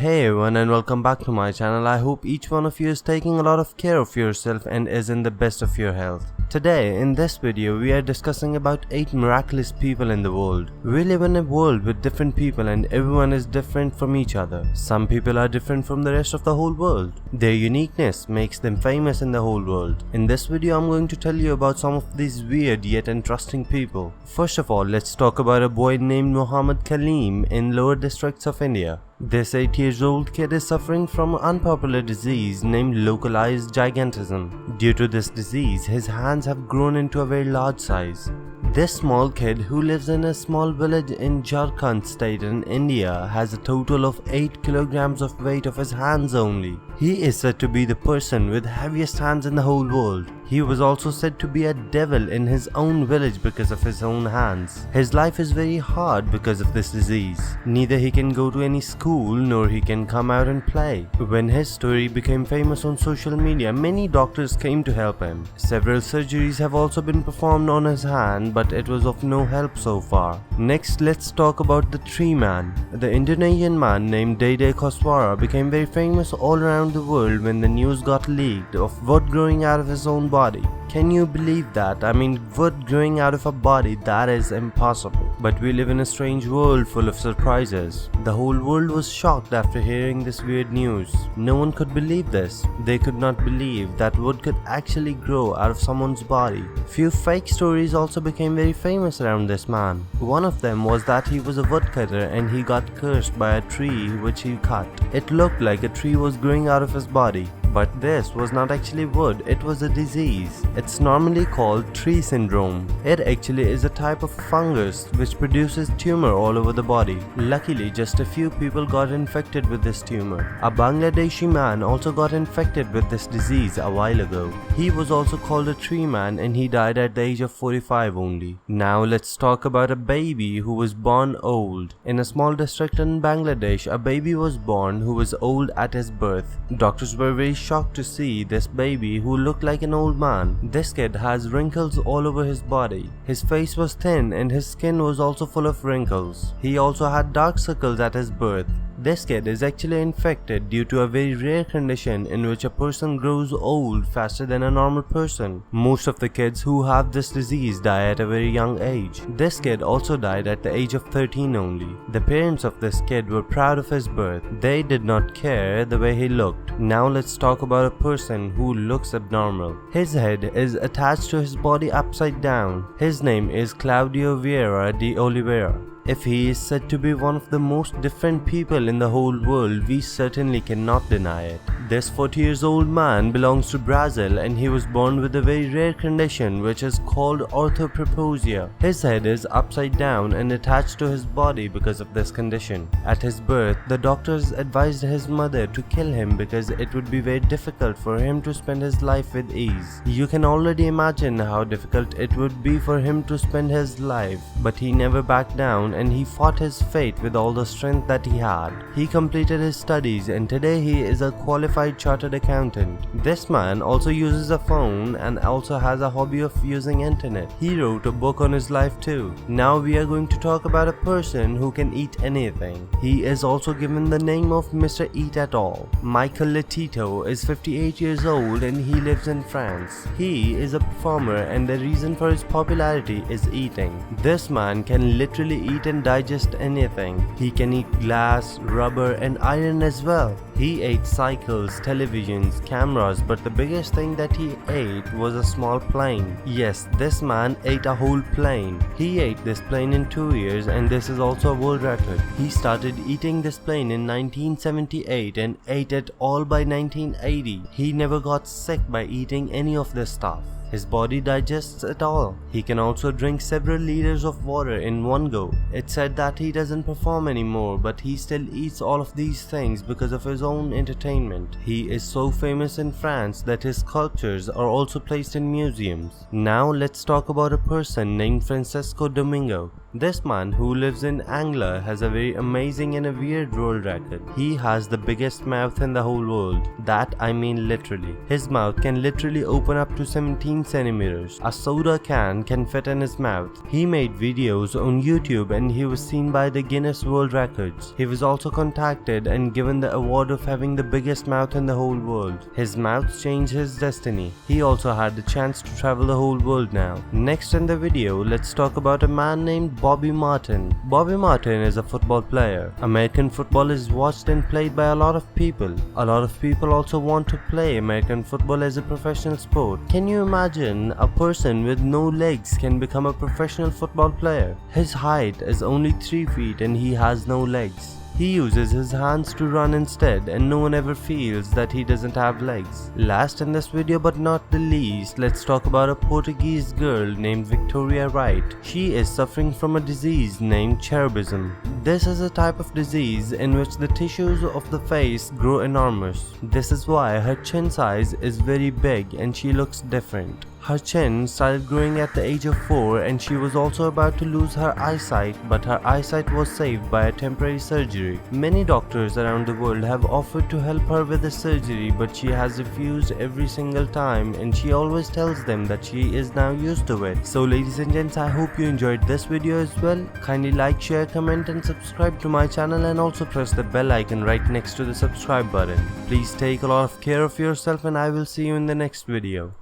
Hey everyone and welcome back to my channel. I hope each one of you is taking a lot of care of yourself and is in the best of your health. Today in this video we are discussing about 8 miraculous people in the world. We live in a world with different people and everyone is different from each other. Some people are different from the rest of the whole world. Their uniqueness makes them famous in the whole world. In this video I'm going to tell you about some of these weird yet interesting people. First of all, let's talk about a boy named Muhammad Kaleem in lower districts of India. This 8-year-old kid is suffering from an unpopular disease named localized gigantism. Due to this disease, his hands have grown into a very large size. This small kid, who lives in a small village in Jharkhand state in India, has a total of 8 kilograms of weight of his hands only. He is said to be the person with heaviest hands in the whole world. He was also said to be a devil in his own village because of his own hands. His life is very hard because of this disease. Neither he can go to any school nor he can come out and play. When his story became famous on social media, many doctors came to help him. Several surgeries have also been performed on his hand, but it was of no help so far. Next, let's talk about the tree man. The Indonesian man named Dede Koswara became very famous all around the world when the news got leaked of wood growing out of his own body. Can you believe that? I mean, wood growing out of a body, that is impossible. But we live in a strange world full of surprises. The whole world was shocked after hearing this weird news. No one could believe this. They could not believe that wood could actually grow out of someone's body. Few fake stories also became very famous around this man. One of them was that he was a woodcutter and he got cursed by a tree which he cut. It looked like a tree was growing out of his body. But this was not actually wood, it was a disease. It's normally called tree syndrome. It actually is a type of fungus which produces tumor all over the body. Luckily, just a few people got infected with this tumor. A Bangladeshi man also got infected with this disease a while ago. He was also called a tree man and he died at the age of 45 only. Now let's talk about a baby who was born old. In a small district in Bangladesh, a baby was born who was old at his birth. Doctors were very shocked to see this baby who looked like an old man. This kid has wrinkles all over his body. His face was thin and his skin was also full of wrinkles. He also had dark circles at his birth. This kid is actually infected due to a very rare condition in which a person grows old faster than a normal person. Most of the kids who have this disease die at a very young age. This kid also died at the age of 13 only. The parents of this kid were proud of his birth. They did not care the way he looked. Now let's talk about a person who looks abnormal. His head is attached to his body upside down. His name is Claudio Vieira de Oliveira. If he is said to be one of the most different people in the whole world, we certainly cannot deny it. This 40-year-old man belongs to Brazil and he was born with a very rare condition which is called orthoproposia. His head is upside down and attached to his body because of this condition. At his birth, the doctors advised his mother to kill him because it would be very difficult for him to spend his life with ease. You can already imagine how difficult it would be for him to spend his life, but he never backed down and he fought his fate with all the strength that he had. He completed his studies and today he is a qualified chartered accountant. This man also uses a phone and also has a hobby of using internet. He wrote a book on his life too. Now we are going to talk about a person who can eat anything. He is also given the name of Mr. Eat at All. Michael Letito is 58 years old and he lives in France. He is a performer and the reason for his popularity is eating. This man can literally eat and digest anything. He can eat glass, rubber and iron as well. He ate cycles, televisions, cameras, but the biggest thing that he ate was a small plane. Yes, this man ate a whole plane. He ate this plane in 2 years and this is also a world record. He started eating this plane in 1978 and ate it all by 1980. He never got sick by eating any of this stuff. His body digests it all. He can also drink several liters of water in one go. It's said that he doesn't perform anymore, but he still eats all of these things because of his own entertainment. He is so famous in France that his sculptures are also placed in museums. Now let's talk about a person named Francesco Domingo. This man who lives in Angler has a very amazing and a weird world record. He has the biggest mouth in the whole world. That I mean literally. His mouth can literally open up to 17 centimeters. A soda can fit in his mouth. He made videos on YouTube and he was seen by the Guinness World Records. He was also contacted and given the award of having the biggest mouth in the whole world. His mouth changed his destiny. He also had the chance to travel the whole world now. Next in the video, let's talk about a man named Bobby Martin. Bobby Martin is a football player. American football is watched and played by a lot of people. A lot of people also want to play American football as a professional sport. Can you imagine a person with no legs can become a professional football player? His height is only 3 feet and he has no legs. He uses his hands to run instead and no one ever feels that he doesn't have legs. Last in this video but not the least, let's talk about a Portuguese girl named Victoria Wright. She is suffering from a disease named cherubism. This is a type of disease in which the tissues of the face grow enormous. This is why her chin size is very big and she looks different. Her chin started growing at the age of 4 and she was also about to lose her eyesight, but her eyesight was saved by a temporary surgery. Many doctors around the world have offered to help her with the surgery, but she has refused every single time and she always tells them that she is now used to it. So ladies and gents, I hope you enjoyed this video as well. Kindly like, share, comment and subscribe to my channel and also press the bell icon right next to the subscribe button. Please take a lot of care of yourself and I will see you in the next video.